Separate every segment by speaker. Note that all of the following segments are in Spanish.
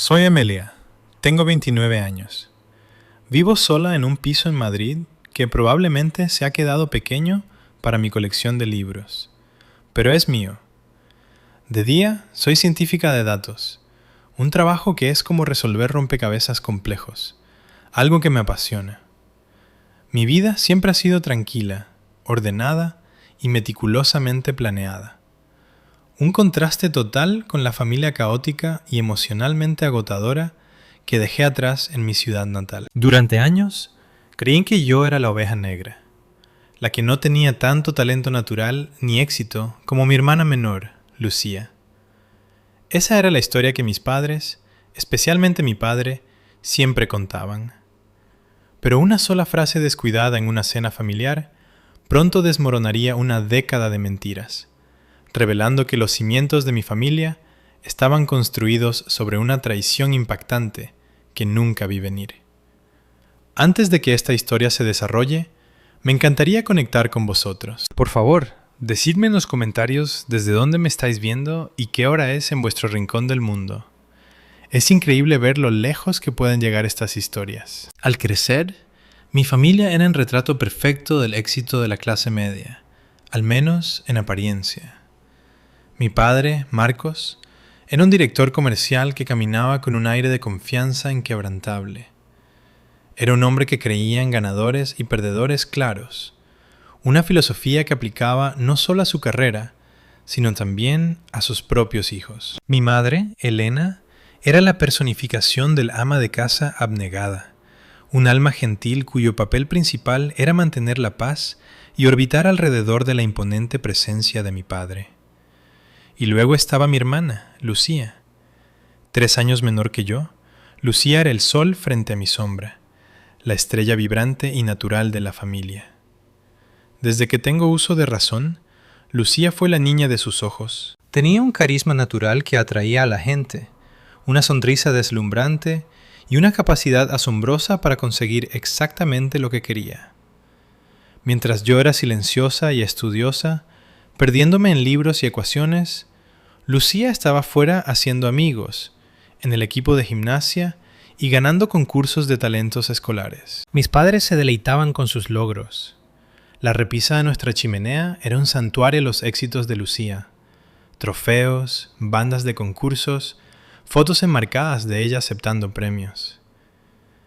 Speaker 1: Soy Amelia, tengo 29 años. Vivo sola en un piso en Madrid que probablemente se ha quedado pequeño para mi colección de libros, pero es mío. De día soy científica de datos, un trabajo que es como resolver rompecabezas complejos, algo que me apasiona. Mi vida siempre ha sido tranquila, ordenada y meticulosamente planeada. Un contraste total con la familia caótica y emocionalmente agotadora que dejé atrás en mi ciudad natal. Durante años, creí que yo era la oveja negra, la que no tenía tanto talento natural ni éxito como mi hermana menor, Lucía. Esa era la historia que mis padres, especialmente mi padre, siempre contaban. Pero una sola frase descuidada en una cena familiar pronto desmoronaría una década de mentiras, revelando que los cimientos de mi familia estaban construidos sobre una traición impactante que nunca vi venir. Antes de que esta historia se desarrolle, me encantaría conectar con vosotros. Por favor, decidme en los comentarios desde dónde me estáis viendo y qué hora es en vuestro rincón del mundo. Es increíble ver lo lejos que pueden llegar estas historias. Al crecer, mi familia era el retrato perfecto del éxito de la clase media, al menos en apariencia. Mi padre, Marcos, era un director comercial que caminaba con un aire de confianza inquebrantable. Era un hombre que creía en ganadores y perdedores claros, una filosofía que aplicaba no solo a su carrera, sino también a sus propios hijos. Mi madre, Elena, era la personificación del ama de casa abnegada, un alma gentil cuyo papel principal era mantener la paz y orbitar alrededor de la imponente presencia de mi padre. Y luego estaba mi hermana, Lucía. 3 años menor que yo, Lucía era el sol frente a mi sombra, la estrella vibrante y natural de la familia. Desde que tengo uso de razón, Lucía fue la niña de sus ojos. Tenía un carisma natural que atraía a la gente, una sonrisa deslumbrante y una capacidad asombrosa para conseguir exactamente lo que quería. Mientras yo era silenciosa y estudiosa, perdiéndome en libros y ecuaciones, Lucía estaba fuera haciendo amigos, en el equipo de gimnasia y ganando concursos de talentos escolares. Mis padres se deleitaban con sus logros. La repisa de nuestra chimenea era un santuario a los éxitos de Lucía. Trofeos, bandas de concursos, fotos enmarcadas de ella aceptando premios.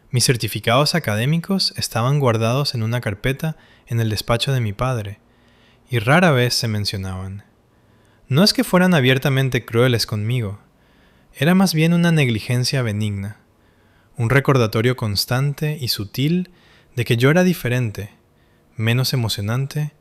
Speaker 1: Mis certificados académicos estaban guardados en una carpeta en el despacho de mi padre, y rara vez se mencionaban. No es que fueran abiertamente crueles conmigo, era más bien una negligencia benigna, un recordatorio constante y sutil de que yo era diferente, menos emocionante,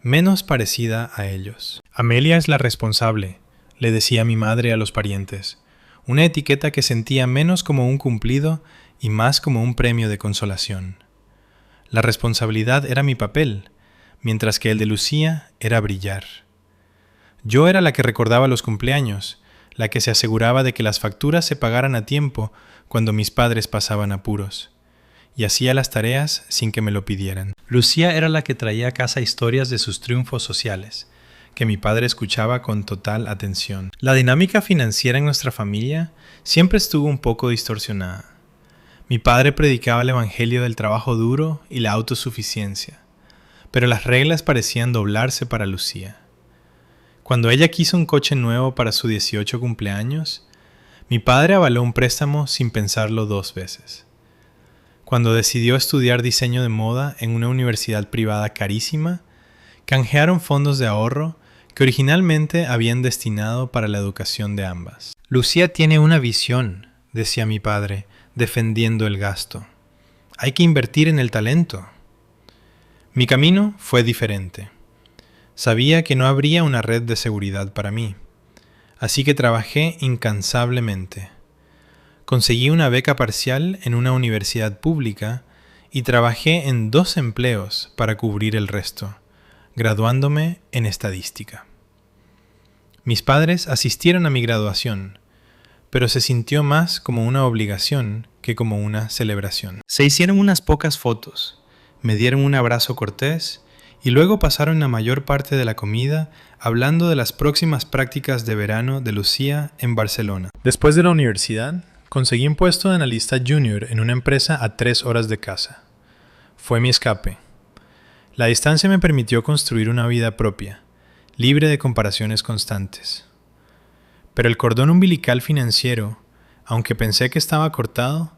Speaker 1: menos parecida a ellos. Amelia es la responsable, le decía mi madre a los parientes, una etiqueta que sentía menos como un cumplido y más como un premio de consolación. La responsabilidad era mi papel, mientras que el de Lucía era brillar. Yo era la que recordaba los cumpleaños, la que se aseguraba de que las facturas se pagaran a tiempo cuando mis padres pasaban apuros, y hacía las tareas sin que me lo pidieran. Lucía era la que traía a casa historias de sus triunfos sociales, que mi padre escuchaba con total atención. La dinámica financiera en nuestra familia siempre estuvo un poco distorsionada. Mi padre predicaba el evangelio del trabajo duro y la autosuficiencia, pero las reglas parecían doblarse para Lucía. Cuando ella quiso un coche nuevo para su 18 cumpleaños, mi padre avaló un préstamo sin pensarlo 2 veces. Cuando decidió estudiar diseño de moda en una universidad privada carísima, canjearon fondos de ahorro que originalmente habían destinado para la educación de ambas. Lucía tiene una visión, decía mi padre, defendiendo el gasto. Hay que invertir en el talento. Mi camino fue diferente. Sabía que no habría una red de seguridad para mí, así que trabajé incansablemente. Conseguí una beca parcial en una universidad pública y trabajé en 2 empleos para cubrir el resto, graduándome en estadística. Mis padres asistieron a mi graduación, pero se sintió más como una obligación que como una celebración. Se hicieron unas pocas fotos, me dieron un abrazo cortés y luego pasaron la mayor parte de la comida hablando de las próximas prácticas de verano de Lucía en Barcelona. Después de la universidad, Conseguí un puesto de analista junior en una empresa a 3 horas de casa. Fue mi escape. La distancia me permitió construir una vida propia, libre de comparaciones constantes. Pero el cordón umbilical financiero, aunque pensé que estaba cortado,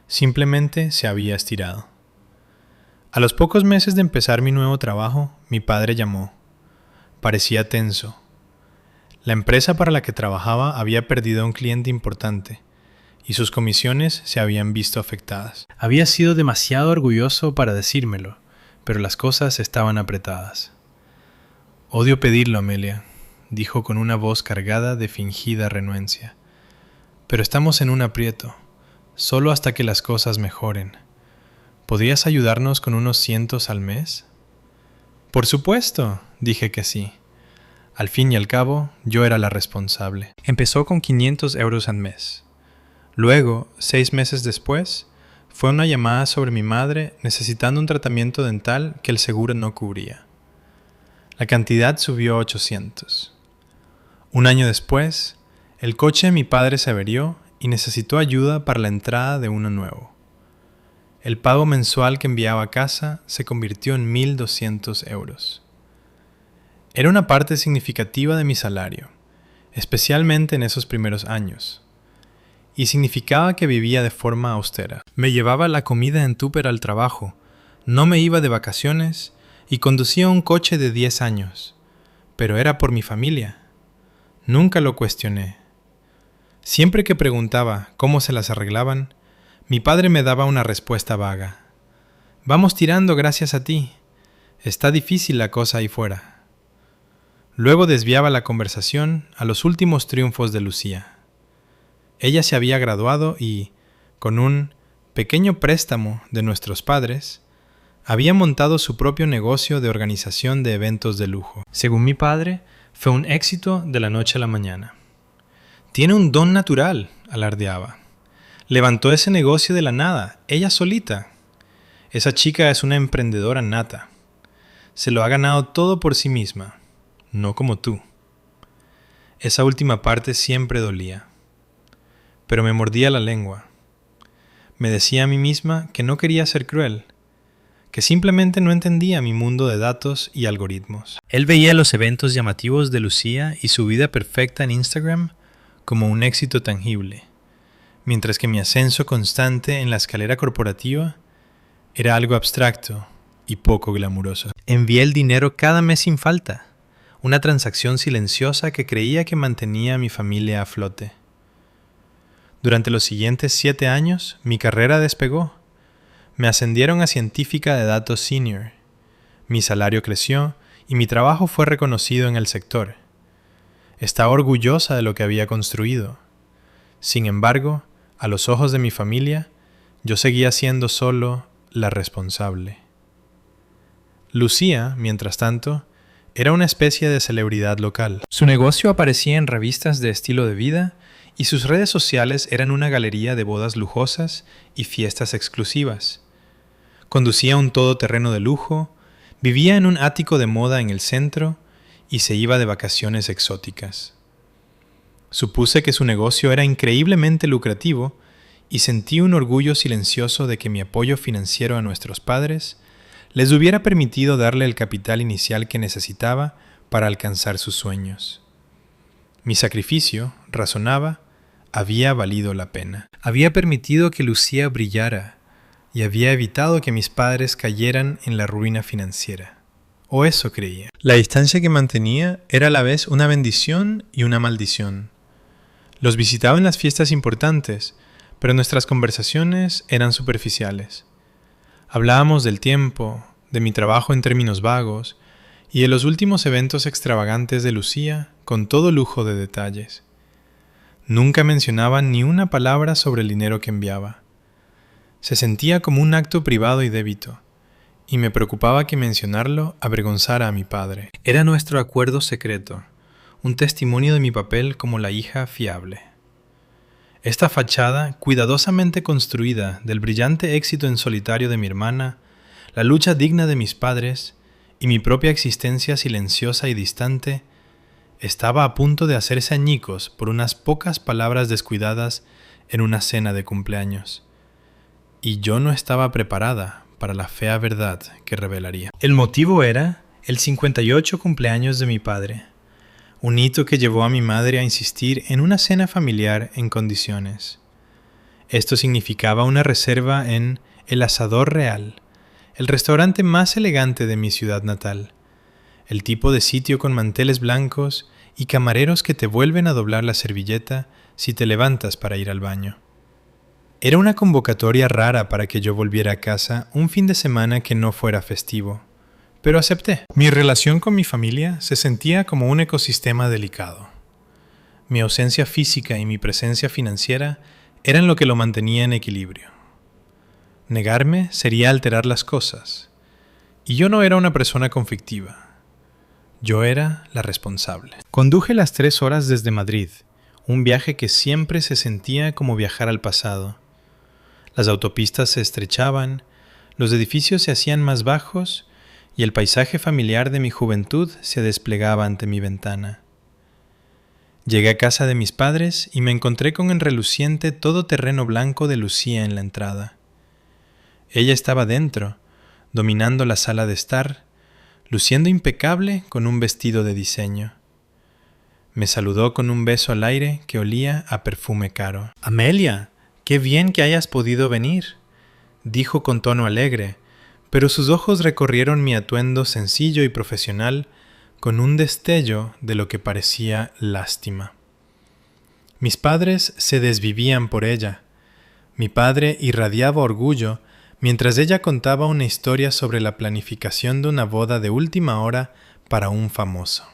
Speaker 1: simplemente se había estirado. A los pocos meses de empezar mi nuevo trabajo, mi padre llamó. Parecía tenso. La empresa para la que trabajaba había perdido a un cliente importante y sus comisiones se habían visto afectadas. Había sido demasiado orgulloso para decírmelo, pero las cosas estaban apretadas. «Odio pedirlo, Amelia», dijo con una voz cargada de fingida renuencia. «Pero estamos en un aprieto, solo hasta que las cosas mejoren. ¿Podrías ayudarnos con unos cientos al mes?» «Por supuesto», dije que sí. Al fin y al cabo, yo era la responsable. Empezó con 500 euros al mes. Luego, 6 meses después, fue una llamada sobre mi madre necesitando un tratamiento dental que el seguro no cubría. La cantidad subió a 800. Un año después, el coche de mi padre se averió y necesitó ayuda para la entrada de uno nuevo. El pago mensual que enviaba a casa se convirtió en 1.200 euros. Era una parte significativa de mi salario, especialmente en esos primeros años, y significaba que vivía de forma austera. Me llevaba la comida en tupper al trabajo, no me iba de vacaciones y conducía un coche de 10 años, pero era por mi familia. Nunca lo cuestioné. Siempre que preguntaba cómo se las arreglaban, mi padre me daba una respuesta vaga. «Vamos tirando gracias a ti. Está difícil la cosa ahí fuera». Luego desviaba la conversación a los últimos triunfos de Lucía. Ella se había graduado y, con un pequeño préstamo de nuestros padres, había montado su propio negocio de organización de eventos de lujo. Según mi padre, fue un éxito de la noche a la mañana. «Tiene un don natural», alardeaba. «Levantó ese negocio de la nada, ella solita. Esa chica es una emprendedora nata. Se lo ha ganado todo por sí misma, no como tú». Esa última parte siempre dolía. Pero me mordía la lengua. Me decía a mí misma que no quería ser cruel, que simplemente no entendía mi mundo de datos y algoritmos. Él veía los eventos llamativos de Lucía y su vida perfecta en Instagram como un éxito tangible, mientras que mi ascenso constante en la escalera corporativa era algo abstracto y poco glamuroso. Envié el dinero cada mes sin falta, una transacción silenciosa que creía que mantenía a mi familia a flote. Durante los siguientes 7 años, mi carrera despegó. Me ascendieron a científica de datos senior. Mi salario creció y mi trabajo fue reconocido en el sector. Estaba orgullosa de lo que había construido. Sin embargo, a los ojos de mi familia, yo seguía siendo solo la responsable. Lucía, mientras tanto, era una especie de celebridad local. Su negocio aparecía en revistas de estilo de vida y sus redes sociales eran una galería de bodas lujosas y fiestas exclusivas. Conducía un todoterreno de lujo, vivía en un ático de moda en el centro y se iba de vacaciones exóticas. Supuse que su negocio era increíblemente lucrativo y sentí un orgullo silencioso de que mi apoyo financiero a nuestros padres les hubiera permitido darle el capital inicial que necesitaba para alcanzar sus sueños. Mi sacrificio, razonaba, había valido la pena. Había permitido que Lucía brillara y había evitado que mis padres cayeran en la ruina financiera. O eso creía. La distancia que mantenía era a la vez una bendición y una maldición. Los visitaba en las fiestas importantes, pero nuestras conversaciones eran superficiales. Hablábamos del tiempo, de mi trabajo en términos vagos y de los últimos eventos extravagantes de Lucía con todo lujo de detalles. Nunca mencionaba ni una palabra sobre el dinero que enviaba. Se sentía como un acto privado y débito, y me preocupaba que mencionarlo avergonzara a mi padre. Era nuestro acuerdo secreto, un testimonio de mi papel como la hija fiable. Esta fachada, cuidadosamente construida del brillante éxito en solitario de mi hermana, la lucha digna de mis padres y mi propia existencia silenciosa y distante, estaba a punto de hacerse añicos por unas pocas palabras descuidadas en una cena de cumpleaños, y yo no estaba preparada para la fea verdad que revelaría. El motivo era el 58 cumpleaños de mi padre, un hito que llevó a mi madre a insistir en una cena familiar en condiciones. Esto significaba una reserva en El Asador Real, el restaurante más elegante de mi ciudad natal, el tipo de sitio con manteles blancos y camareros que te vuelven a doblar la servilleta si te levantas para ir al baño. Era una convocatoria rara para que yo volviera a casa un fin de semana que no fuera festivo, pero acepté. Mi relación con mi familia se sentía como un ecosistema delicado. Mi ausencia física y mi presencia financiera eran lo que lo mantenía en equilibrio. Negarme sería alterar las cosas, y yo no era una persona conflictiva. Yo era la responsable. Conduje las 3 horas desde Madrid, un viaje que siempre se sentía como viajar al pasado. Las autopistas se estrechaban, los edificios se hacían más bajos y el paisaje familiar de mi juventud se desplegaba ante mi ventana. Llegué a casa de mis padres y me encontré con el reluciente todoterreno blanco de Lucía en la entrada. Ella estaba dentro, dominando la sala de estar, luciendo impecable con un vestido de diseño. Me saludó con un beso al aire que olía a perfume caro. «Amelia, qué bien que hayas podido venir», dijo con tono alegre, pero sus ojos recorrieron mi atuendo sencillo y profesional con un destello de lo que parecía lástima. Mis padres se desvivían por ella. Mi padre irradiaba orgullo mientras ella contaba una historia sobre la planificación de una boda de última hora para un famoso.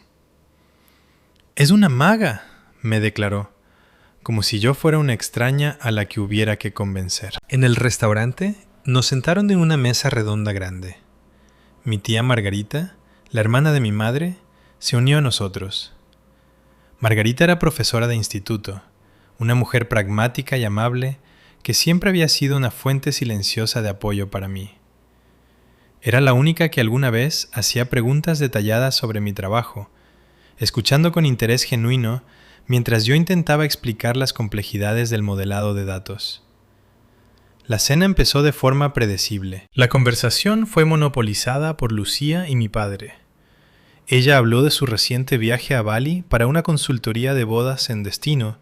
Speaker 1: «Es una maga», me declaró, como si yo fuera una extraña a la que hubiera que convencer. En el restaurante nos sentaron en una mesa redonda grande. Mi tía Margarita, la hermana de mi madre, se unió a nosotros. Margarita era profesora de instituto, una mujer pragmática y amable que siempre había sido una fuente silenciosa de apoyo para mí. Era la única que alguna vez hacía preguntas detalladas sobre mi trabajo, escuchando con interés genuino mientras yo intentaba explicar las complejidades del modelado de datos. La cena empezó de forma predecible. La conversación fue monopolizada por Lucía y mi padre. Ella habló de su reciente viaje a Bali para una consultoría de bodas en destino,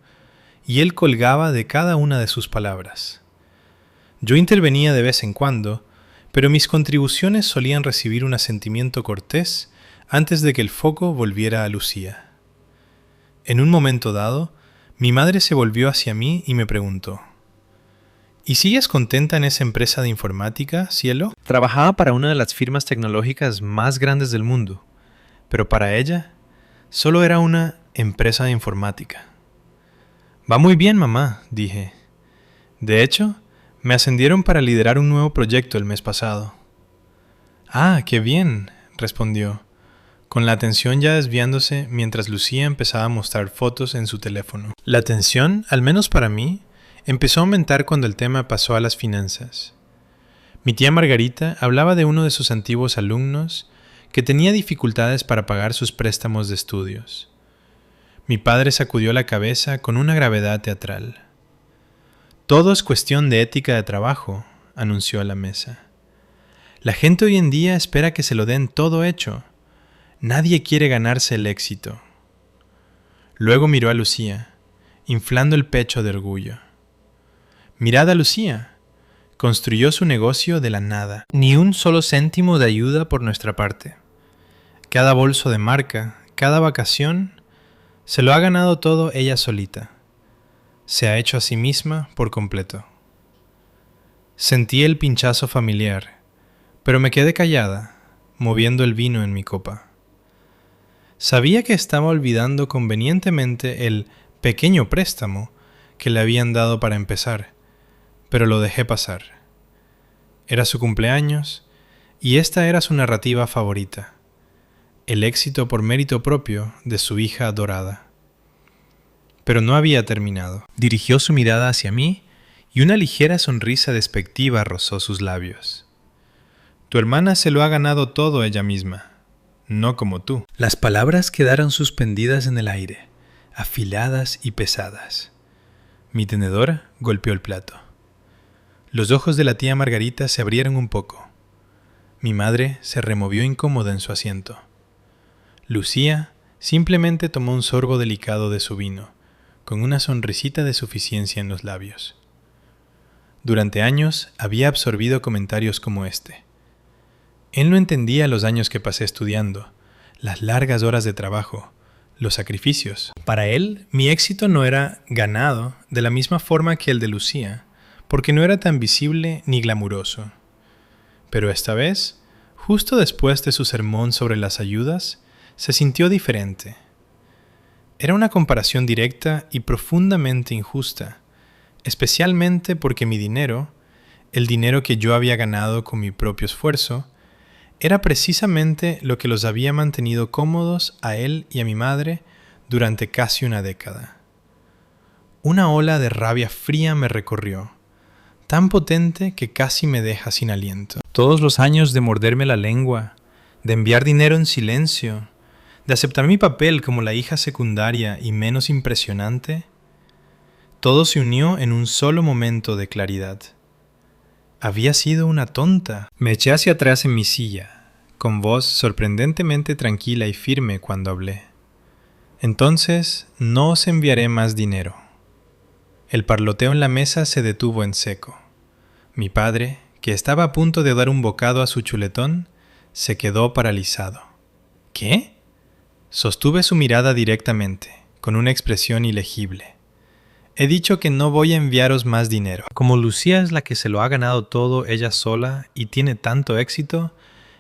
Speaker 1: y él colgaba de cada una de sus palabras. Yo intervenía de vez en cuando, pero mis contribuciones solían recibir un asentimiento cortés antes de que el foco volviera a Lucía. En un momento dado, mi madre se volvió hacia mí y me preguntó: «¿Y sigues contenta en esa empresa de informática, cielo?» Trabajaba para una de las firmas tecnológicas más grandes del mundo, pero para ella solo era una empresa de informática. «Va muy bien, mamá», dije. «De hecho, me ascendieron para liderar un nuevo proyecto el mes pasado». «Ah, qué bien», respondió, con la atención ya desviándose mientras Lucía empezaba a mostrar fotos en su teléfono. La tensión, al menos para mí, empezó a aumentar cuando el tema pasó a las finanzas. Mi tía Margarita hablaba de uno de sus antiguos alumnos que tenía dificultades para pagar sus préstamos de estudios. Mi padre sacudió la cabeza con una gravedad teatral. «Todo es cuestión de ética de trabajo», anunció a la mesa. «La gente hoy en día espera que se lo den todo hecho. Nadie quiere ganarse el éxito». Luego miró a Lucía, inflando el pecho de orgullo. «Mirad a Lucía. Construyó su negocio de la nada. Ni un solo céntimo de ayuda por nuestra parte. Cada bolso de marca, cada vacación, se lo ha ganado todo ella solita. Se ha hecho a sí misma por completo». Sentí el pinchazo familiar, pero me quedé callada, moviendo el vino en mi copa. Sabía que estaba olvidando convenientemente el pequeño préstamo que le habían dado para empezar, pero lo dejé pasar. Era su cumpleaños y esta era su narrativa favorita: el éxito por mérito propio de su hija adorada. Pero no había terminado. Dirigió su mirada hacia mí y una ligera sonrisa despectiva rozó sus labios. «Tu hermana se lo ha ganado todo ella misma, no como tú». Las palabras quedaron suspendidas en el aire, afiladas y pesadas. Mi tenedor golpeó el plato. Los ojos de la tía Margarita se abrieron un poco. Mi madre se removió incómoda en su asiento. Lucía simplemente tomó un sorbo delicado de su vino, con una sonrisita de suficiencia en los labios. Durante años había absorbido comentarios como este. Él no entendía los años que pasé estudiando, las largas horas de trabajo, los sacrificios. Para él, mi éxito no era ganado de la misma forma que el de Lucía, porque no era tan visible ni glamuroso. Pero esta vez, justo después de su sermón sobre las ayudas, se sintió diferente. Era una comparación directa y profundamente injusta, especialmente porque mi dinero, el dinero que yo había ganado con mi propio esfuerzo, era precisamente lo que los había mantenido cómodos a él y a mi madre durante casi una década. Una ola de rabia fría me recorrió, tan potente que casi me deja sin aliento. Todos los años de morderme la lengua, de enviar dinero en silencio, de aceptar mi papel como la hija secundaria y menos impresionante, todo se unió en un solo momento de claridad. Había sido una tonta. Me eché hacia atrás en mi silla, con voz sorprendentemente tranquila y firme cuando hablé. Entonces, no os enviaré más dinero. El parloteo en la mesa se detuvo en seco. Mi padre, que estaba a punto de dar un bocado a su chuletón, se quedó paralizado. ¿Qué? Sostuve su mirada directamente, con una expresión ilegible. He dicho que no voy a enviaros más dinero. Como Lucía es la que se lo ha ganado todo ella sola y tiene tanto éxito,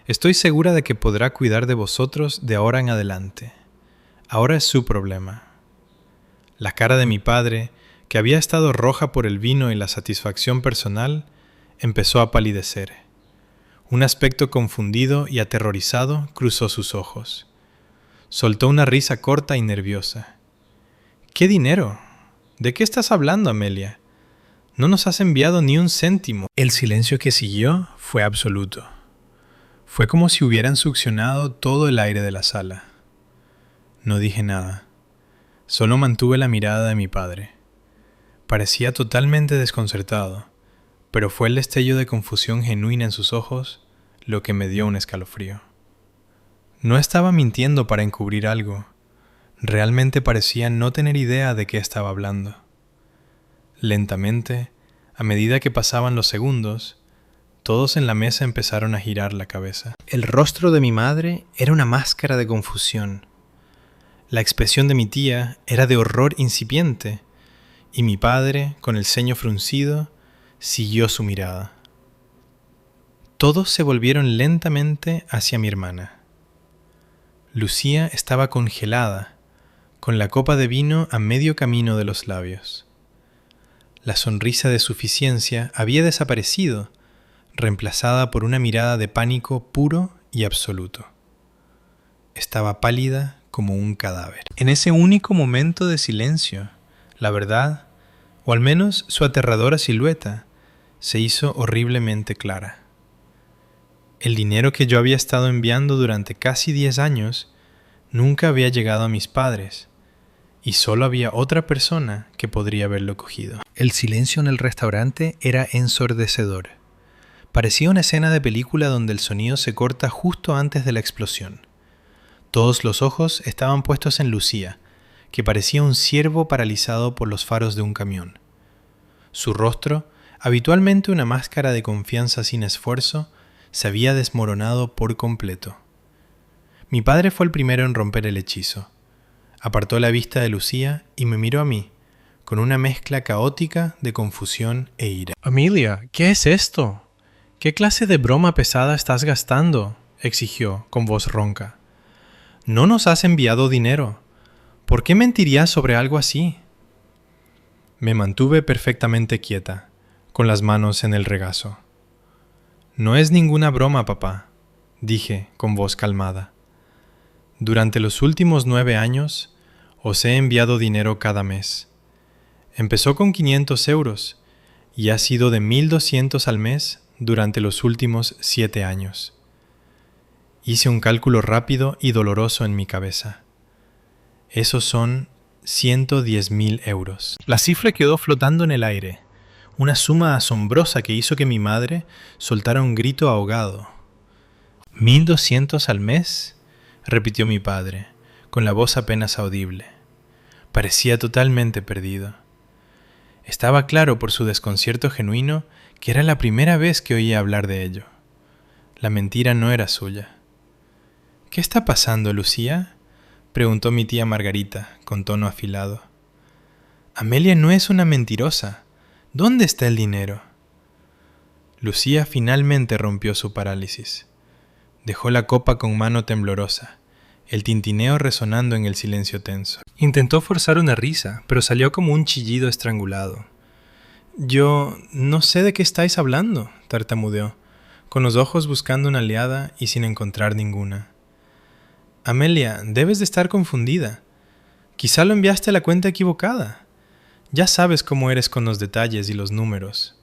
Speaker 1: estoy segura de que podrá cuidar de vosotros de ahora en adelante. Ahora es su problema. La cara de mi padre, que había estado roja por el vino y la satisfacción personal, empezó a palidecer. Un aspecto confundido y aterrorizado cruzó sus ojos. Soltó una risa corta y nerviosa. ¿Qué dinero? ¿De qué estás hablando, Amelia? No nos has enviado ni un céntimo. El silencio que siguió fue absoluto. Fue como si hubieran succionado todo el aire de la sala. No dije nada. Solo mantuve la mirada de mi padre. Parecía totalmente desconcertado, pero fue el destello de confusión genuina en sus ojos lo que me dio un escalofrío. No estaba mintiendo para encubrir algo. Realmente parecía no tener idea de qué estaba hablando. Lentamente, a medida que pasaban los segundos, todos en la mesa empezaron a girar la cabeza. El rostro de mi madre era una máscara de confusión. La expresión de mi tía era de horror incipiente, y mi padre, con el ceño fruncido, siguió su mirada. Todos se volvieron lentamente hacia mi hermana. Lucía estaba congelada, con la copa de vino a medio camino de los labios. La sonrisa de suficiencia había desaparecido, reemplazada por una mirada de pánico puro y absoluto. Estaba pálida como un cadáver. En ese único momento de silencio, la verdad, o al menos su aterradora silueta, se hizo horriblemente clara. El dinero que yo había estado enviando durante casi 10 años nunca había llegado a mis padres, y solo había otra persona que podría haberlo cogido. El silencio en el restaurante era ensordecedor. Parecía una escena de película donde el sonido se corta justo antes de la explosión. Todos los ojos estaban puestos en Lucía, que parecía un ciervo paralizado por los faros de un camión. Su rostro, habitualmente una máscara de confianza sin esfuerzo, se había desmoronado por completo. Mi padre fue el primero en romper el hechizo. Apartó la vista de Lucía y me miró a mí, con una mezcla caótica de confusión e ira. «Amelia, ¿qué es esto? ¿Qué clase de broma pesada estás gastando?», exigió con voz ronca. «No nos has enviado dinero. ¿Por qué mentirías sobre algo así?». Me mantuve perfectamente quieta, con las manos en el regazo. «No es ninguna broma, papá», dije con voz calmada. «Durante los últimos 9 años os he enviado dinero cada mes. Empezó con 500 euros y ha sido de 1.200 al mes durante los últimos 7 años. Hice un cálculo rápido y doloroso en mi cabeza. Esos son 110.000 euros. La cifra quedó flotando en el aire, una suma asombrosa que hizo que mi madre soltara un grito ahogado. ¿1.200 al mes?, repitió mi padre, con la voz apenas audible. Parecía totalmente perdido. Estaba claro por su desconcierto genuino que era la primera vez que oía hablar de ello. La mentira no era suya. ¿Qué está pasando, Lucía?, preguntó mi tía Margarita, con tono afilado. Amelia no es una mentirosa. ¿Dónde está el dinero? Lucía finalmente rompió su parálisis. Dejó la copa con mano temblorosa, el tintineo resonando en el silencio tenso. Intentó forzar una risa, pero salió como un chillido estrangulado. Yo no sé de qué estáis hablando, tartamudeó, con los ojos buscando una aliada y sin encontrar ninguna. Amelia, debes de estar confundida. Quizá lo enviaste a la cuenta equivocada. Ya sabes cómo eres con los detalles y los números.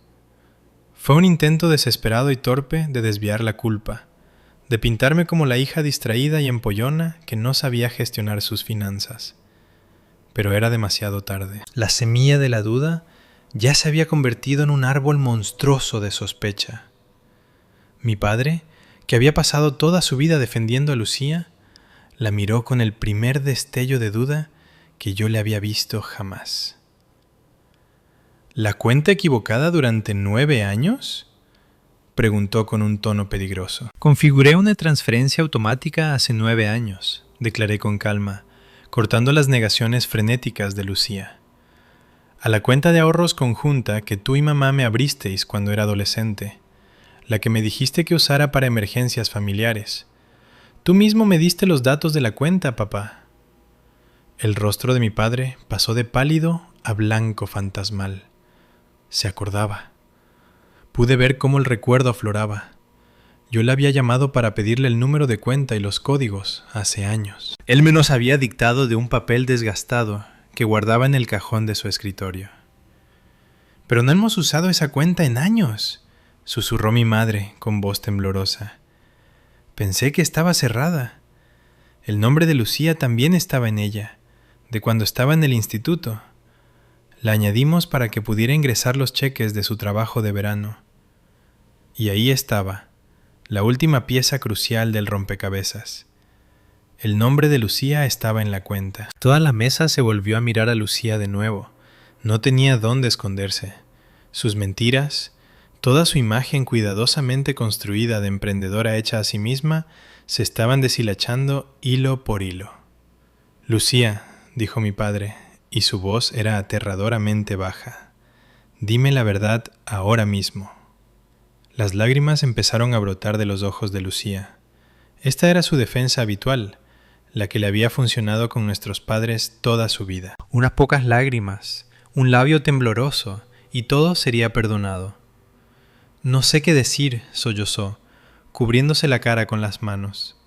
Speaker 1: Fue un intento desesperado y torpe de desviar la culpa, de pintarme como la hija distraída y empollona que no sabía gestionar sus finanzas. Pero era demasiado tarde. La semilla de la duda ya se había convertido en un árbol monstruoso de sospecha. Mi padre, que había pasado toda su vida defendiendo a Lucía, la miró con el primer destello de duda que yo le había visto jamás. ¿La cuenta equivocada durante 9 años? Preguntó con un tono peligroso. Configuré una transferencia automática hace 9 años, declaré con calma, cortando las negaciones frenéticas de Lucía. A la cuenta de ahorros conjunta que tú y mamá me abristeis cuando era adolescente, la que me dijiste que usara para emergencias familiares. Tú mismo me diste los datos de la cuenta, papá. El rostro de mi padre pasó de pálido a blanco fantasmal. Se acordaba. Pude ver cómo el recuerdo afloraba. Yo le había llamado para pedirle el número de cuenta y los códigos hace años. Él me los había dictado de un papel desgastado que guardaba en el cajón de su escritorio. «Pero no hemos usado esa cuenta en años», susurró mi madre con voz temblorosa. Pensé que estaba cerrada. El nombre de Lucía también estaba en ella, de cuando estaba en el instituto. La añadimos para que pudiera ingresar los cheques de su trabajo de verano. Y ahí estaba, la última pieza crucial del rompecabezas. El nombre de Lucía estaba en la cuenta. Toda la mesa se volvió a mirar a Lucía de nuevo. No tenía dónde esconderse. Sus mentiras, toda su imagen cuidadosamente construida de emprendedora hecha a sí misma, se estaban deshilachando hilo por hilo. «Lucía», dijo mi padre, y su voz era aterradoramente baja, «dime la verdad ahora mismo». Las lágrimas empezaron a brotar de los ojos de Lucía. Esta era su defensa habitual, la que le había funcionado con nuestros padres toda su vida. Unas pocas lágrimas, un labio tembloroso, y todo sería perdonado. «No sé qué decir», sollozó, cubriéndose la cara con las manos.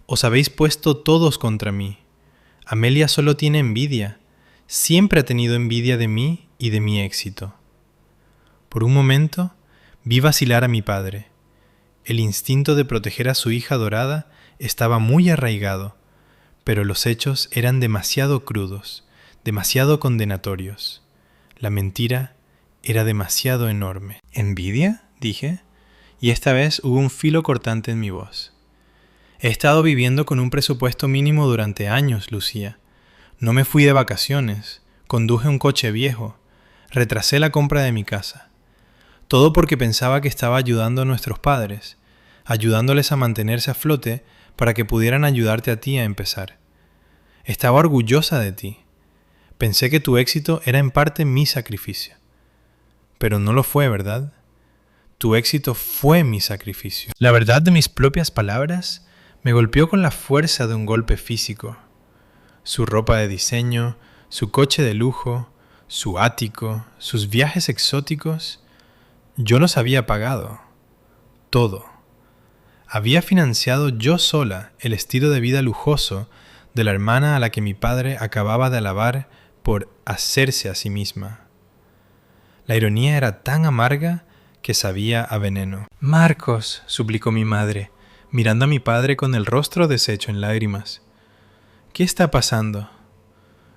Speaker 1: «Os habéis puesto todos contra mí. Amelia solo tiene envidia. Siempre ha tenido envidia de mí y de mi éxito». Por un momento vi vacilar a mi padre. El instinto de proteger a su hija adorada estaba muy arraigado, pero los hechos eran demasiado crudos, demasiado condenatorios. La mentira era demasiado enorme. «¿Envidia?», dije, y esta vez hubo un filo cortante en mi voz. «He estado viviendo con un presupuesto mínimo durante años, Lucía. No me fui de vacaciones, conduje un coche viejo, retrasé la compra de mi casa. Todo porque pensaba que estaba ayudando a nuestros padres, ayudándoles a mantenerse a flote para que pudieran ayudarte a ti a empezar. Estaba orgullosa de ti. Pensé que tu éxito era en parte mi sacrificio. Pero no lo fue, ¿verdad? Tu éxito fue mi sacrificio». La verdad de mis propias palabras me golpeó con la fuerza de un golpe físico. Su ropa de diseño, su coche de lujo, su ático, sus viajes exóticos, yo los había pagado. Todo. Había financiado yo sola el estilo de vida lujoso de la hermana a la que mi padre acababa de alabar por hacerse a sí misma. La ironía era tan amarga que sabía a veneno. «Marcos», suplicó mi madre, mirando a mi padre con el rostro deshecho en lágrimas. «¿Qué está pasando?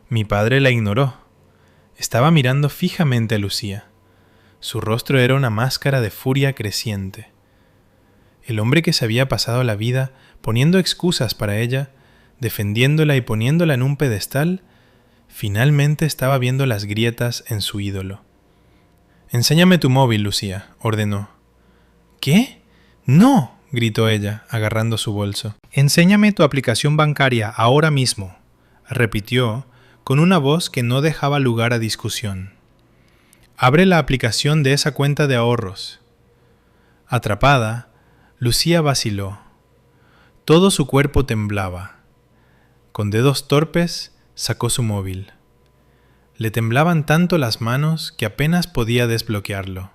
Speaker 1: Mi padre la ignoró. Estaba mirando fijamente a Lucía. Su rostro era una máscara de furia creciente. El hombre que se había pasado la vida poniendo excusas para ella, defendiéndola y poniéndola en un pedestal, finalmente estaba viendo las grietas en su ídolo. «Enséñame tu móvil, Lucía», ordenó. «¿Qué? ¡No!», gritó ella, agarrando su bolso. «Enséñame tu aplicación bancaria ahora mismo», repitió, con una voz que no dejaba lugar a discusión. «Abre la aplicación de esa cuenta de ahorros». Atrapada, Lucía vaciló. Todo su cuerpo temblaba. Con dedos torpes, sacó su móvil. Le temblaban tanto las manos que apenas podía desbloquearlo.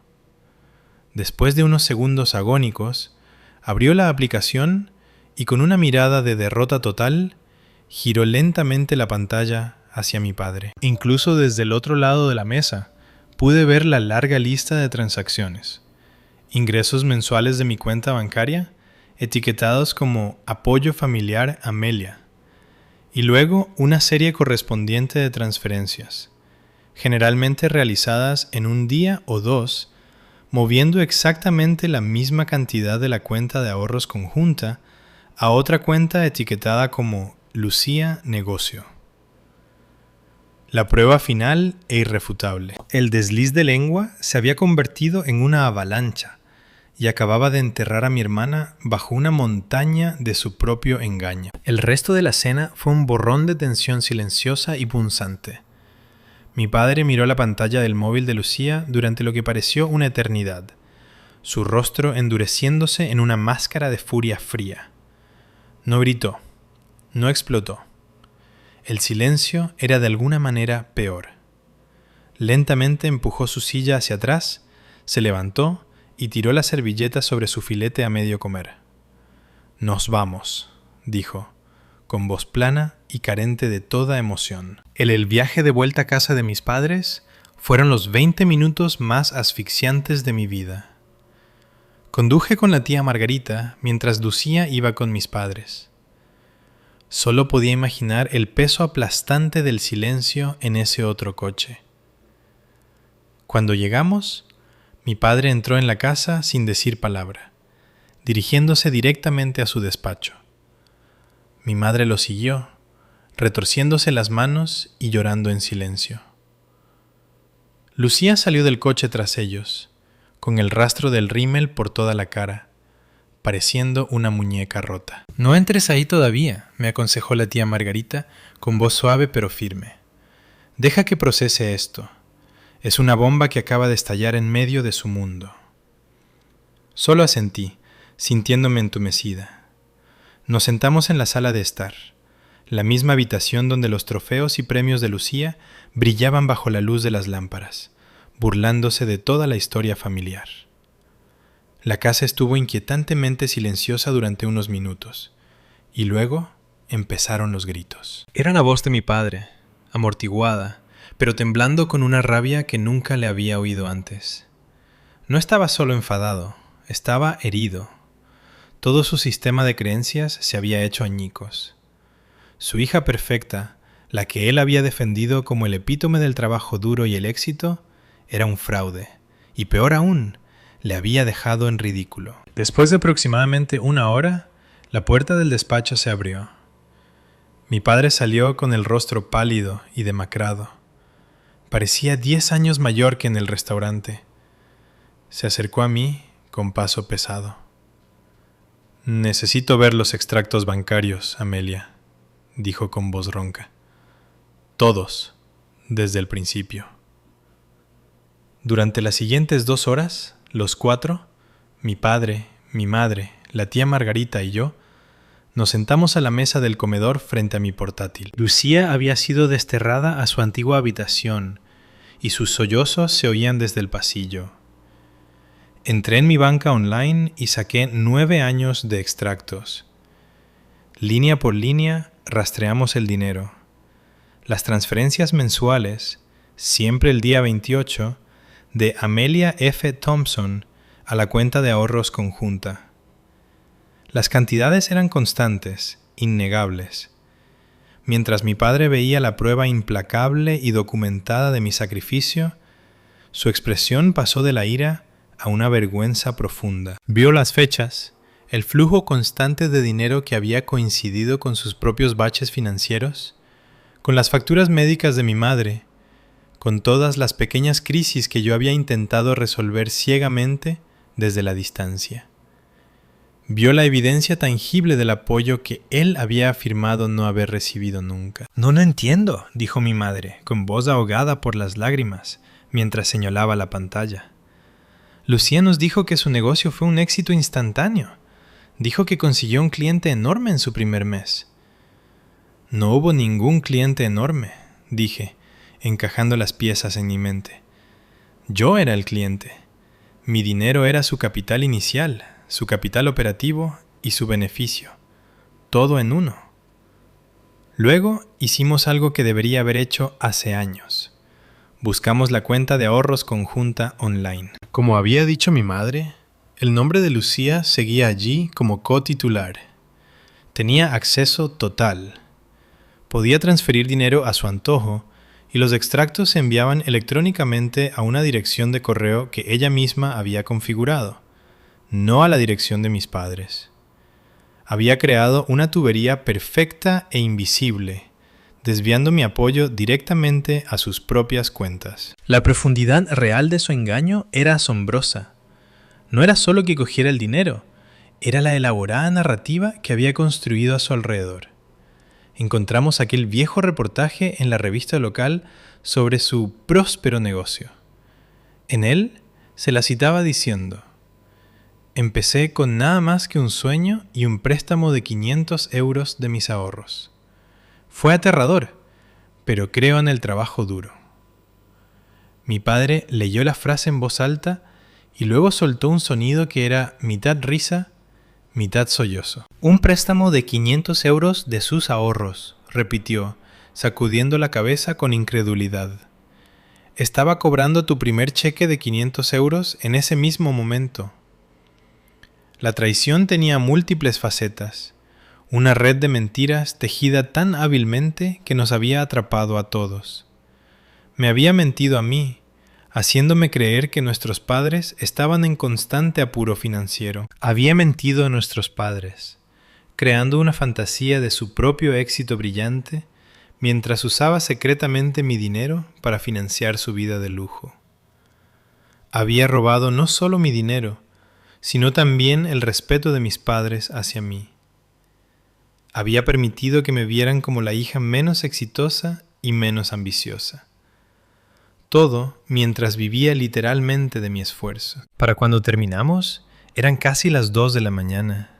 Speaker 1: Después de unos segundos agónicos, abrió la aplicación y con una mirada de derrota total, giró lentamente la pantalla hacia mi padre. Incluso desde el otro lado de la mesa, pude ver la larga lista de transacciones. Ingresos mensuales de mi cuenta bancaria, etiquetados como Apoyo Familiar Amelia, y luego una serie correspondiente de transferencias, generalmente realizadas en un día o dos, moviendo exactamente la misma cantidad de la cuenta de ahorros conjunta a otra cuenta etiquetada como Lucía Negocio. La prueba final e irrefutable. El desliz de lengua se había convertido en una avalancha y acababa de enterrar a mi hermana bajo una montaña de su propio engaño. El resto de la cena fue un borrón de tensión silenciosa y punzante. Mi padre miró la pantalla del móvil de Lucía durante lo que pareció una eternidad, su rostro endureciéndose en una máscara de furia fría. No gritó, no explotó. El silencio era de alguna manera peor. Lentamente empujó su silla hacia atrás, se levantó y tiró la servilleta sobre su filete a medio comer. «Nos vamos», dijo, con voz plana y carente de toda emoción. El viaje de vuelta a casa de mis padres fueron los 20 minutos más asfixiantes de mi vida. Conduje con la tía Margarita mientras Lucía iba con mis padres. Solo podía imaginar el peso aplastante del silencio en ese otro coche. Cuando llegamos, mi padre entró en la casa sin decir palabra, dirigiéndose directamente a su despacho. Mi madre lo siguió, retorciéndose las manos y llorando en silencio. Lucía salió del coche tras ellos, con el rastro del rímel por toda la cara, pareciendo una muñeca rota. «No entres ahí todavía», me aconsejó la tía Margarita, con voz suave pero firme. «Deja que procese esto. Es una bomba que acaba de estallar en medio de su mundo». Solo asentí, sintiéndome entumecida. Nos sentamos en la sala de estar, la misma habitación donde los trofeos y premios de Lucía brillaban bajo la luz de las lámparas, burlándose de toda la historia familiar. La casa estuvo inquietantemente silenciosa durante unos minutos, y luego empezaron los gritos. Era la voz de mi padre, amortiguada, pero temblando con una rabia que nunca le había oído antes. No estaba solo enfadado, estaba herido. Todo su sistema de creencias se había hecho añicos. Su hija perfecta, la que él había defendido como el epítome del trabajo duro y el éxito, era un fraude, y peor aún, le había dejado en ridículo. Después de aproximadamente una hora, la puerta del despacho se abrió. Mi padre salió con el rostro pálido y demacrado. Parecía 10 años mayor que en el restaurante. Se acercó a mí con paso pesado. «Necesito ver los extractos bancarios, Amelia», dijo con voz ronca. «Todos, desde el principio». Durante las siguientes 2 horas, los 4, mi padre, mi madre, la tía Margarita y yo, nos sentamos a la mesa del comedor frente a mi portátil. Lucía había sido desterrada a su antigua habitación y sus sollozos se oían desde el pasillo. Entré en mi banca online y saqué 9 años de extractos. Línea por línea rastreamos el dinero. Las transferencias mensuales, siempre el día 28, de Amelia F. Thompson a la cuenta de ahorros conjunta. Las cantidades eran constantes, innegables. Mientras mi padre veía la prueba implacable y documentada de mi sacrificio, su expresión pasó de la ira a una vergüenza profunda. Vio las fechas, el flujo constante de dinero que había coincidido con sus propios baches financieros, con las facturas médicas de mi madre, con todas las pequeñas crisis que yo había intentado resolver ciegamente desde la distancia. Vio la evidencia tangible del apoyo que él había afirmado no haber recibido nunca. «No lo entiendo», dijo mi madre, con voz ahogada por las lágrimas, mientras señalaba la pantalla. «Lucía nos dijo que su negocio fue un éxito instantáneo. Dijo que consiguió un cliente enorme en su primer mes». «No hubo ningún cliente enorme», dije, encajando las piezas en mi mente. Yo era el cliente. Mi dinero era su capital inicial, su capital operativo y su beneficio. Todo en uno. Luego hicimos algo que debería haber hecho hace años. Buscamos la cuenta de ahorros conjunta online. Como había dicho mi madre, el nombre de Lucía seguía allí como cotitular. Tenía acceso total. Podía transferir dinero a su antojo y los extractos se enviaban electrónicamente a una dirección de correo que ella misma había configurado, no a la dirección de mis padres. Había creado una tubería perfecta e invisible, desviando mi apoyo directamente a sus propias cuentas. La profundidad real de su engaño era asombrosa. No era solo que cogiera el dinero, era la elaborada narrativa que había construido a su alrededor. Encontramos aquel viejo reportaje en la revista local sobre su próspero negocio. En él se la citaba diciendo: «Empecé con nada más que un sueño y un préstamo de 500 euros de mis ahorros. Fue aterrador, pero creo en el trabajo duro». Mi padre leyó la frase en voz alta y luego soltó un sonido que era mitad risa, mitad sollozo. «Un préstamo de 500 euros de sus ahorros», repitió, sacudiendo la cabeza con incredulidad. «Estaba cobrando tu primer cheque de 500 euros en ese mismo momento». La traición tenía múltiples facetas, una red de mentiras tejida tan hábilmente que nos había atrapado a todos. Me había mentido a mí, haciéndome creer que nuestros padres estaban en constante apuro financiero. Había mentido a nuestros padres, creando una fantasía de su propio éxito brillante, mientras usaba secretamente mi dinero para financiar su vida de lujo. Había robado no solo mi dinero, sino también el respeto de mis padres hacia mí. Había permitido que me vieran como la hija menos exitosa y menos ambiciosa. Todo mientras vivía literalmente de mi esfuerzo. Para cuando terminamos, eran casi las 2 de la mañana.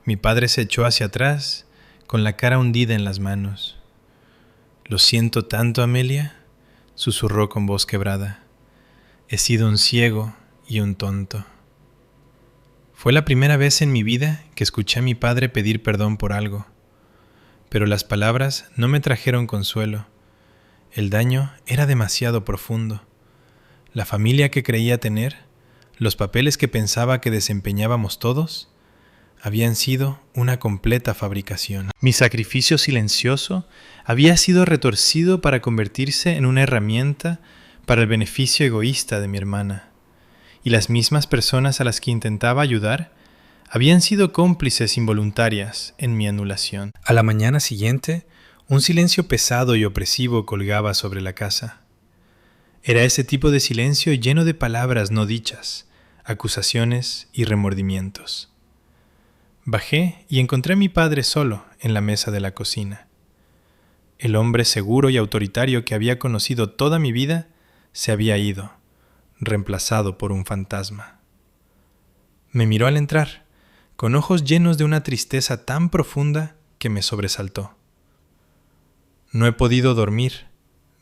Speaker 1: Mi padre se echó hacia atrás, con la cara hundida en las manos. «Lo siento tanto, Amelia», susurró con voz quebrada. «He sido un ciego y un tonto». Fue la primera vez en mi vida que escuché a mi padre pedir perdón por algo, pero las palabras no me trajeron consuelo. El daño era demasiado profundo. La familia que creía tener, los papeles que pensaba que desempeñábamos todos, habían sido una completa fabricación. Mi sacrificio silencioso había sido retorcido para convertirse en una herramienta para el beneficio egoísta de mi hermana. Y las mismas personas a las que intentaba ayudar habían sido cómplices involuntarias en mi anulación. A la mañana siguiente, un silencio pesado y opresivo colgaba sobre la casa. Era ese tipo de silencio lleno de palabras no dichas, acusaciones y remordimientos. Bajé y encontré a mi padre solo en la mesa de la cocina. El hombre seguro y autoritario que había conocido toda mi vida se había ido, reemplazado por un fantasma. Me miró al entrar, con ojos llenos de una tristeza tan profunda que me sobresaltó. «No he podido dormir»,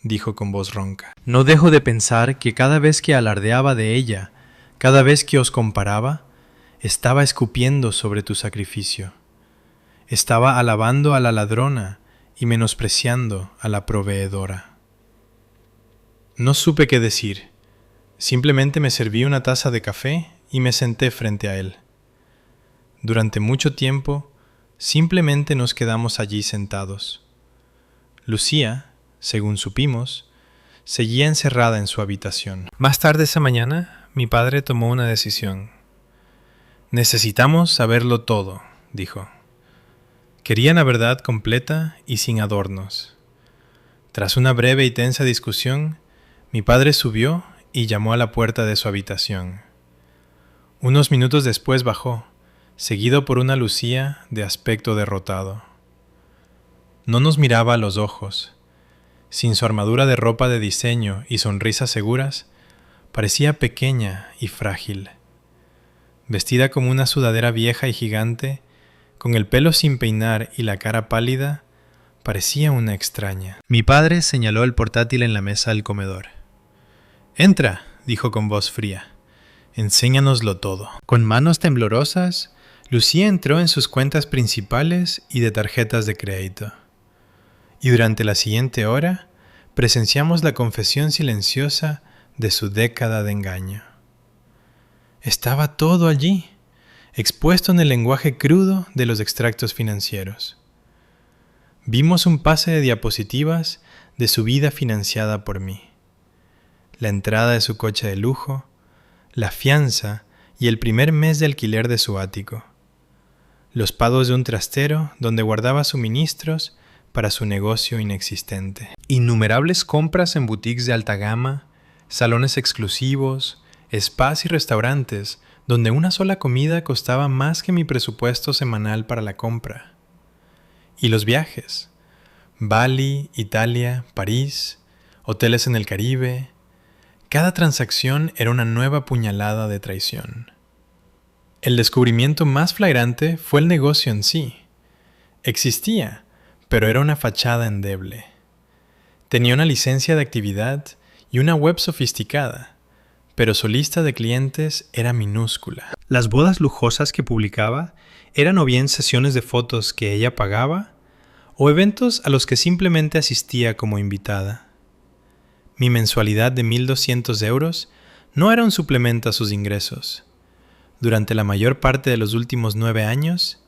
Speaker 1: dijo con voz ronca. «No dejo de pensar que cada vez que alardeaba de ella, cada vez que os comparaba, estaba escupiendo sobre tu sacrificio. Estaba alabando a la ladrona y menospreciando a la proveedora». No supe qué decir. Simplemente me serví una taza de café y me senté frente a él. Durante mucho tiempo, simplemente nos quedamos allí sentados, Lucía, según supimos, seguía encerrada en su habitación. Más tarde esa mañana, mi padre tomó una decisión. Necesitamos saberlo todo, dijo. Querían la verdad completa y sin adornos. Tras una breve y tensa discusión, mi padre subió y llamó a la puerta de su habitación. Unos minutos después bajó, seguido por una Lucía de aspecto derrotado. No nos miraba a los ojos. Sin su armadura de ropa de diseño y sonrisas seguras, parecía pequeña y frágil. Vestida como una sudadera vieja y gigante, con el pelo sin peinar y la cara pálida, parecía una extraña. Mi padre señaló el portátil en la mesa del comedor. «Entra», dijo con voz fría. «Enséñanoslo todo». Con manos temblorosas, Lucía entró en sus cuentas principales y de tarjetas de crédito. Y durante la siguiente hora, presenciamos la confesión silenciosa de su década de engaño. Estaba todo allí, expuesto en el lenguaje crudo de los extractos financieros. Vimos un pase de diapositivas de su vida financiada por mí. La entrada de su coche de lujo, la fianza y el primer mes de alquiler de su ático. Los pagos de un trastero donde guardaba suministros para su negocio inexistente. Innumerables compras en boutiques de alta gama, salones exclusivos, spas y restaurantes donde una sola comida costaba más que mi presupuesto semanal para la compra. Y los viajes. Bali, Italia, París, hoteles en el Caribe. Cada transacción era una nueva puñalada de traición. El descubrimiento más flagrante fue el negocio en sí. Existía, pero era una fachada endeble. Tenía una licencia de actividad y una web sofisticada, pero su lista de clientes era minúscula. Las bodas lujosas que publicaba eran o bien sesiones de fotos que ella pagaba, o eventos a los que simplemente asistía como invitada. Mi mensualidad de 1.200 euros no era un suplemento a sus ingresos. Durante la mayor parte de los últimos 9 años,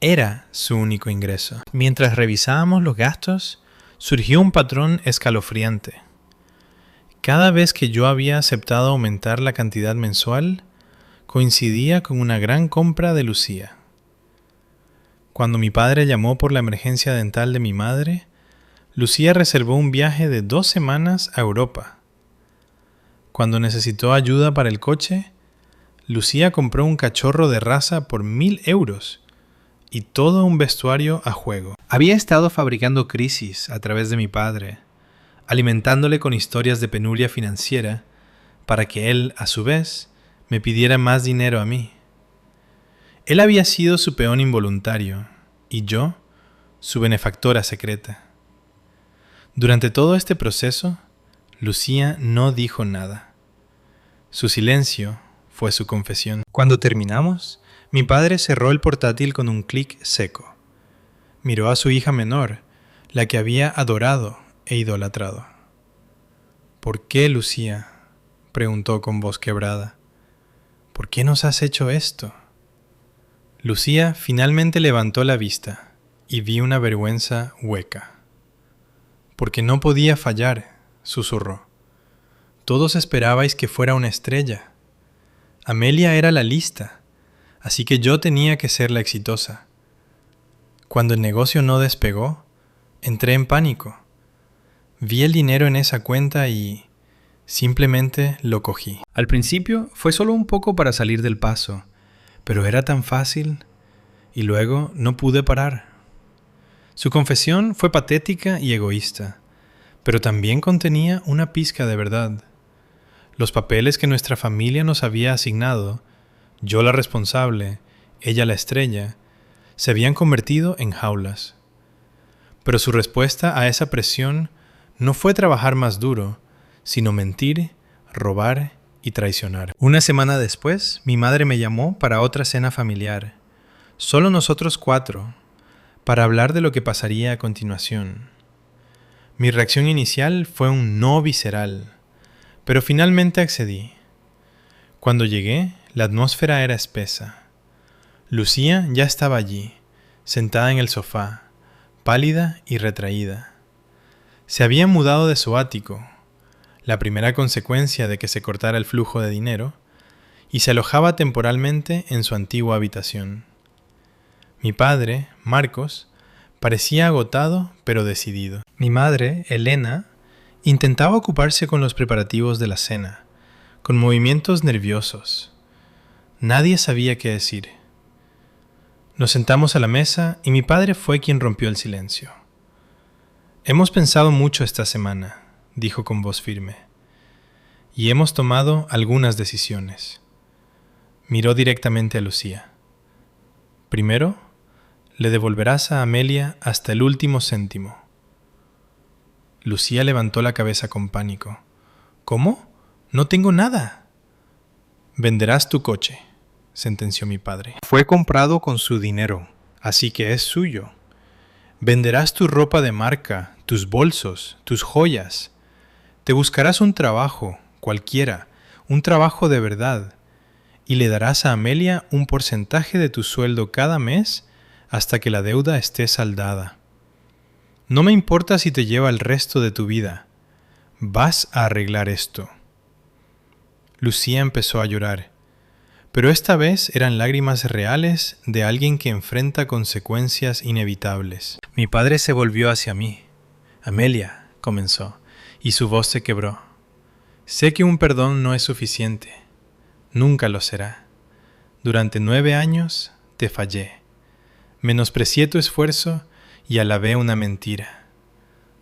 Speaker 1: era su único ingreso. Mientras revisábamos los gastos, surgió un patrón escalofriante. Cada vez que yo había aceptado aumentar la cantidad mensual, coincidía con una gran compra de Lucía. Cuando mi padre llamó por la emergencia dental de mi madre, Lucía reservó un viaje de 2 semanas a Europa. Cuando necesitó ayuda para el coche, Lucía compró un cachorro de raza por 1.000 euros y todo un vestuario a juego. Había estado fabricando crisis a través de mi padre, alimentándole con historias de penuria financiera para que él, a su vez, me pidiera más dinero a mí. Él había sido su peón involuntario y yo, su benefactora secreta. Durante todo este proceso, Lucía no dijo nada. Su silencio fue su confesión. Cuando terminamos, mi padre cerró el portátil con un clic seco. Miró a su hija menor, la que había adorado e idolatrado. «¿Por qué, Lucía?», preguntó con voz quebrada. «¿Por qué nos has hecho esto?». Lucía finalmente levantó la vista y vi una vergüenza hueca. «Porque no podía fallar», susurró. «Todos esperabais que fuera una estrella. Amelia era la lista, así que yo tenía que ser la exitosa. Cuando el negocio no despegó, entré en pánico. Vi el dinero en esa cuenta y simplemente lo cogí. Al principio fue solo un poco para salir del paso, pero era tan fácil y luego no pude parar». Su confesión fue patética y egoísta, pero también contenía una pizca de verdad. Los papeles que nuestra familia nos había asignado, yo la responsable, ella la estrella, se habían convertido en jaulas. Pero su respuesta a esa presión no fue trabajar más duro, sino mentir, robar y traicionar. Una semana después, mi madre me llamó para otra cena familiar, solo nosotros 4, para hablar de lo que pasaría a continuación. Mi reacción inicial fue un no visceral, pero finalmente accedí. Cuando llegué, la atmósfera era espesa. Lucía ya estaba allí, sentada en el sofá, pálida y retraída. Se había mudado de su ático, la primera consecuencia de que se cortara el flujo de dinero, y se alojaba temporalmente en su antigua habitación. Mi padre, Marcos, parecía agotado pero decidido. Mi madre, Elena, intentaba ocuparse con los preparativos de la cena, con movimientos nerviosos. Nadie sabía qué decir. Nos sentamos a la mesa y mi padre fue quien rompió el silencio. Hemos pensado mucho esta semana, dijo con voz firme, y hemos tomado algunas decisiones. Miró directamente a Lucía. Primero, le devolverás a Amelia hasta el último céntimo. Lucía levantó la cabeza con pánico. ¿Cómo? No tengo nada. Venderás tu coche, sentenció mi padre. Fue comprado con su dinero, así que es suyo. Venderás tu ropa de marca, tus bolsos, tus joyas. Te buscarás un trabajo, cualquiera, un trabajo de verdad, y le darás a Amelia un porcentaje de tu sueldo cada mes hasta que la deuda esté saldada. No me importa si te lleva el resto de tu vida. Vas a arreglar esto. Lucía empezó a llorar, pero esta vez eran lágrimas reales de alguien que enfrenta consecuencias inevitables. Mi padre se volvió hacia mí. Amelia, comenzó, y su voz se quebró. Sé que un perdón no es suficiente. Nunca lo será. Durante 9 años te fallé. Menosprecié tu esfuerzo y alabé una mentira.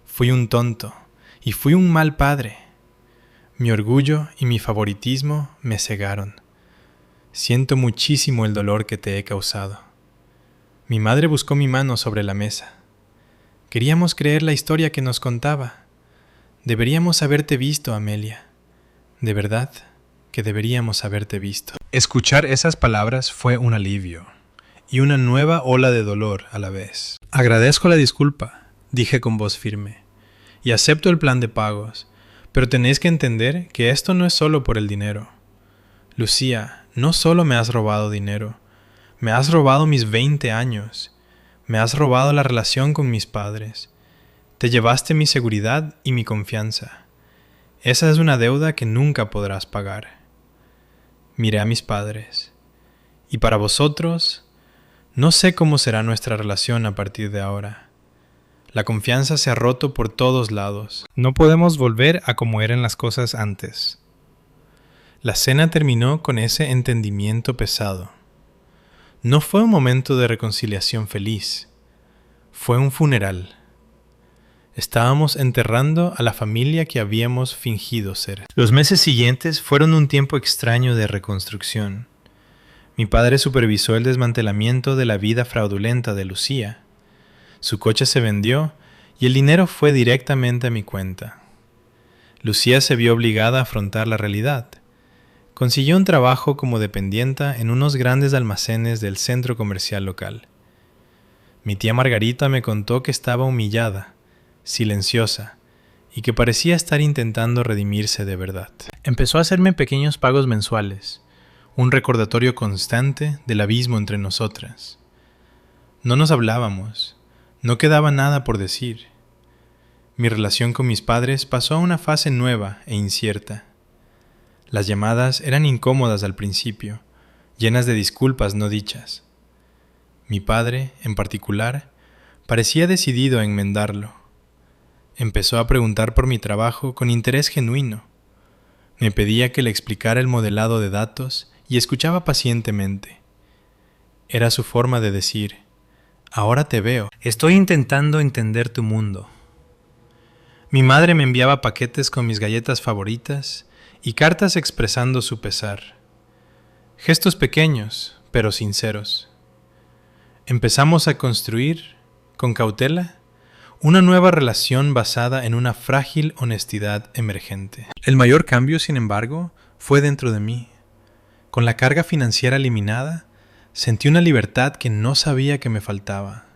Speaker 1: Fui un tonto y fui un mal padre. Mi orgullo y mi favoritismo me cegaron. Siento muchísimo el dolor que te he causado. Mi madre buscó mi mano sobre la mesa. Queríamos creer la historia que nos contaba. Deberíamos haberte visto, Amelia. De verdad que deberíamos haberte visto. Escuchar esas palabras fue un alivio y una nueva ola de dolor a la vez. Agradezco la disculpa, dije con voz firme, y acepto el plan de pagos, pero tenéis que entender que esto no es solo por el dinero. Lucía, no solo me has robado dinero, me has robado mis 20 años, me has robado la relación con mis padres, te llevaste mi seguridad y mi confianza. Esa es una deuda que nunca podrás pagar. Miré a mis padres, y para vosotros, no sé cómo será nuestra relación a partir de ahora. La confianza se ha roto por todos lados. No podemos volver a como eran las cosas antes. La cena terminó con ese entendimiento pesado. No fue un momento de reconciliación feliz. Fue un funeral. Estábamos enterrando a la familia que habíamos fingido ser. Los meses siguientes fueron un tiempo extraño de reconstrucción. Mi padre supervisó el desmantelamiento de la vida fraudulenta de Lucía. Su coche se vendió y el dinero fue directamente a mi cuenta. Lucía se vio obligada a afrontar la realidad. Consiguió un trabajo como dependienta en unos grandes almacenes del centro comercial local. Mi tía Margarita me contó que estaba humillada, silenciosa, y que parecía estar intentando redimirse de verdad. Empezó a hacerme pequeños pagos mensuales, un recordatorio constante del abismo entre nosotras. No nos hablábamos, no quedaba nada por decir. Mi relación con mis padres pasó a una fase nueva e incierta. Las llamadas eran incómodas al principio, llenas de disculpas no dichas. Mi padre, en particular, parecía decidido a enmendarlo. Empezó a preguntar por mi trabajo con interés genuino. Me pedía que le explicara el modelado de datos y escuchaba pacientemente. Era su forma de decir, ahora te veo. Estoy intentando entender tu mundo. Mi madre me enviaba paquetes con mis galletas favoritas y cartas expresando su pesar. Gestos pequeños, pero sinceros. Empezamos a construir, con cautela, una nueva relación basada en una frágil honestidad emergente. El mayor cambio, sin embargo, fue dentro de mí. Con la carga financiera eliminada, sentí una libertad que no sabía que me faltaba.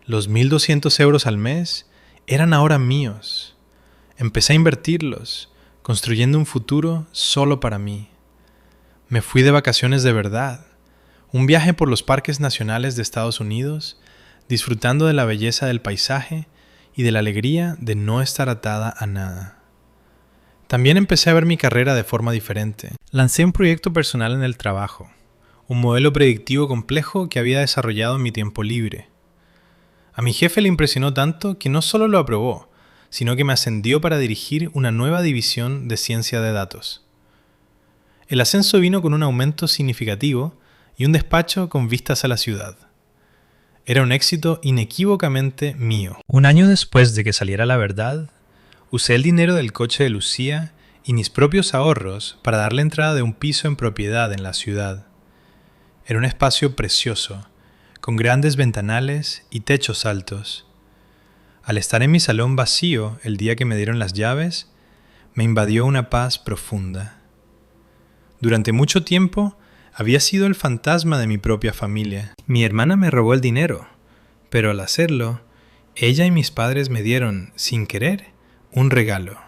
Speaker 1: Los 1.200 euros al mes eran ahora míos. Empecé a invertirlos, construyendo un futuro solo para mí. Me fui de vacaciones de verdad, un viaje por los parques nacionales de Estados Unidos, disfrutando de la belleza del paisaje y de la alegría de no estar atada a nada. También empecé a ver mi carrera de forma diferente. Lancé un proyecto personal en el trabajo, un modelo predictivo complejo que había desarrollado en mi tiempo libre. A mi jefe le impresionó tanto que no solo lo aprobó, sino que me ascendió para dirigir una nueva división de ciencia de datos. El ascenso vino con un aumento significativo y un despacho con vistas a la ciudad. Era un éxito inequívocamente mío. Un año después de que saliera la verdad, usé el dinero del coche de Lucía y mis propios ahorros para darle entrada de un piso en propiedad en la ciudad. Era un espacio precioso, con grandes ventanales y techos altos. Al estar en mi salón vacío el día que me dieron las llaves, me invadió una paz profunda. Durante mucho tiempo había sido el fantasma de mi propia familia. Mi hermana me robó el dinero, pero al hacerlo, ella y mis padres me dieron, sin querer, un regalo: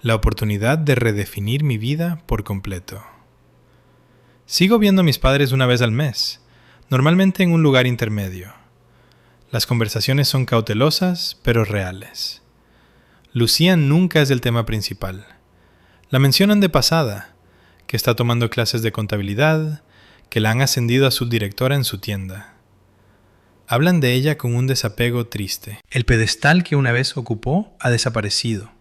Speaker 1: la oportunidad de redefinir mi vida por completo. Sigo viendo a mis padres una vez al mes, normalmente en un lugar intermedio. Las conversaciones son cautelosas, pero reales. Lucía nunca es el tema principal. La mencionan de pasada, que está tomando clases de contabilidad, que la han ascendido a subdirectora en su tienda. Hablan de ella con un desapego triste. El pedestal que una vez ocupó ha desaparecido,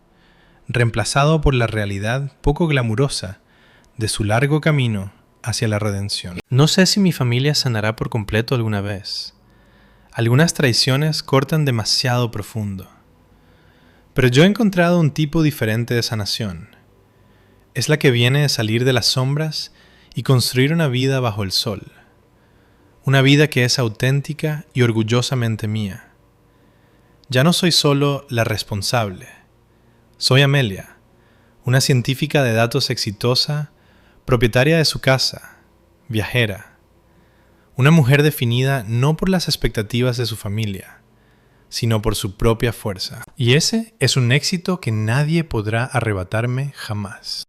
Speaker 1: reemplazado por la realidad poco glamurosa de su largo camino hacia la redención. No sé si mi familia sanará por completo alguna vez. Algunas traiciones cortan demasiado profundo. Pero yo he encontrado un tipo diferente de sanación. Es la que viene de salir de las sombras y construir una vida bajo el sol. Una vida que es auténtica y orgullosamente mía. Ya no soy solo la responsable. Soy Amelia, una científica de datos exitosa, propietaria de su casa, viajera. Una mujer definida no por las expectativas de su familia, sino por su propia fuerza. Y ese es un éxito que nadie podrá arrebatarme jamás.